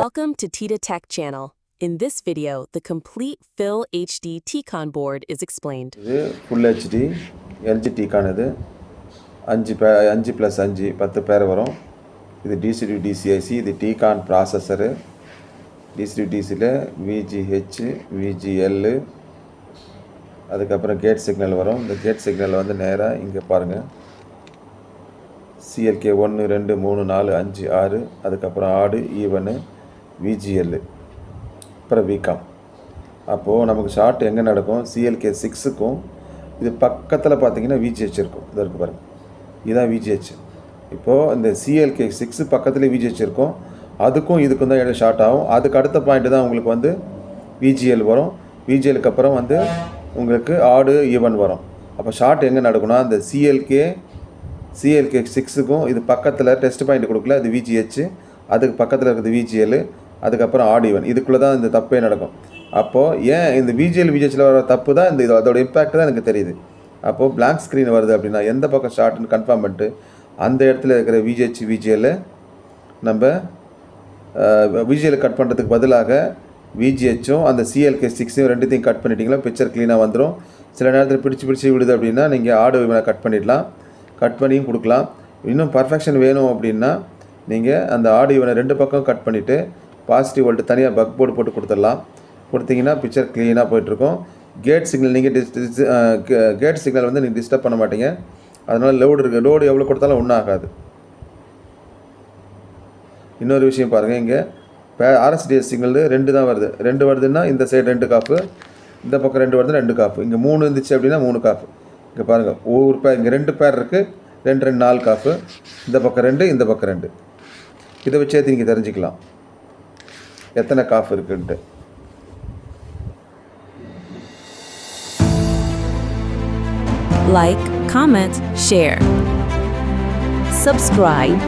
Welcome to Tita Tech channel. In this video, the complete Fill HD Tcon board is explained. இது Full HD LG Tcon இது 5+5 10 பேர் வரும். இது DC to DC IC, இது Tcon processor. DC to DC ல VGH, VGL அதுக்கப்புறம் gate signal வரும். இந்த கேட் சிக்னல் வந்து நேரா இங்க பாருங்க. CLK 1 2 3 4 5 6 அதுக்கப்புறம் ஆடு ஈவன் VGL அப்புறம் VCOM. அப்போது நமக்கு ஷார்ட் எங்கே நடக்கும்? CLK 6க்கும் இது பக்கத்தில் பார்த்தீங்கன்னா VGH இருக்கும். இது இருக்குது பாருங்கள், இதுதான் VGH. இப்போது இந்த CLK 6 பக்கத்துலேயே VGH இருக்கும், அதுக்கும் இதுக்கும் தான் இடம் ஷார்ட் ஆகும். அதுக்கு அடுத்த பாயிண்ட் தான் உங்களுக்கு வந்து VGL வரும். VGLக்கு அப்புறம் வந்து உங்களுக்கு ஆடு ஈவன் வரும். அப்போ ஷார்ட் எங்கே நடக்கும்னா அந்த CLK 6க்கும் இது பக்கத்தில் டெஸ்ட் பாயிண்ட் கொடுக்கல, அது VGH, அதுக்கு பக்கத்தில் இருக்குது VGL, அதுக்கப்புறம் ஆடு ஈவன். இதுக்குள்ளே தான் இந்த தப்பே நடக்கும். அப்போது ஏன் இந்த VGHல வர தப்பு தான் இந்த அதோட இம்பேக்ட் தான் எனக்கு தெரியுது. அப்போது பிளாங்க் ஸ்க்ரீன் வருது அப்படின்னா எந்த பக்கம் ஷார்ட்னு கன்ஃபார்ம் பண்ணிட்டு அந்த இடத்துல இருக்கிற VGH VGL நம்ம VGL கட் பண்ணுறதுக்கு பதிலாக VGHம் அந்த CLK 6 ரெண்டுத்தையும் கட் பண்ணிட்டீங்களா பிக்சர் க்ளீனாக வந்துடும். சில நேரத்தில் பிடிச்சி விடுது அப்படின்னா நீங்கள் ஆடு ஈவனை கட் பண்ணிடலாம், கட் பண்ணியும் கொடுக்கலாம். இன்னும் பர்ஃபெக்ஷன் வேணும் அப்படின்னா நீங்கள் அந்த ஆடு ஈவனை ரெண்டு பக்கம் கட் பண்ணிவிட்டு பாசிட்டிவ் வோல்ட் தனியாக பக் போர்டு போட்டு கொடுத்துடலாம். கொடுத்தீங்கன்னா பிக்சர் க்ளீனாக போயிட்டுருக்கும். கேட் சிக்னல் நீங்கள் கேட் சிக்னல் வந்து நீங்கள் டிஸ்டர்ப் பண்ண மாட்டீங்க. அதனால் லோடு எவ்வளோ கொடுத்தாலும் ஒன்றும் ஆகாது. இன்னொரு விஷயம் பாருங்கள், இங்கே RSDS சிக்னல் 2 தான் வருது. 2 வருதுன்னா இந்த சைடு 2 காப்பு, இந்த பக்கம் 2 வருதுன்னா 2 காப்பு. இங்கே 3 இருந்துச்சு அப்படின்னா 3 காப்பு. இங்கே பாருங்கள், ஒவ்வொரு பேர் இங்கே 2 பேர் இருக்குது, 2 2 4 காப்பு. இந்த பக்கம் 2, இந்த பக்கம் 2. இதை வச்சே நீங்கள் தெரிஞ்சுக்கலாம் எத்தனை காஃப் இருக்குன்ட்டு. Like, comment, share. Subscribe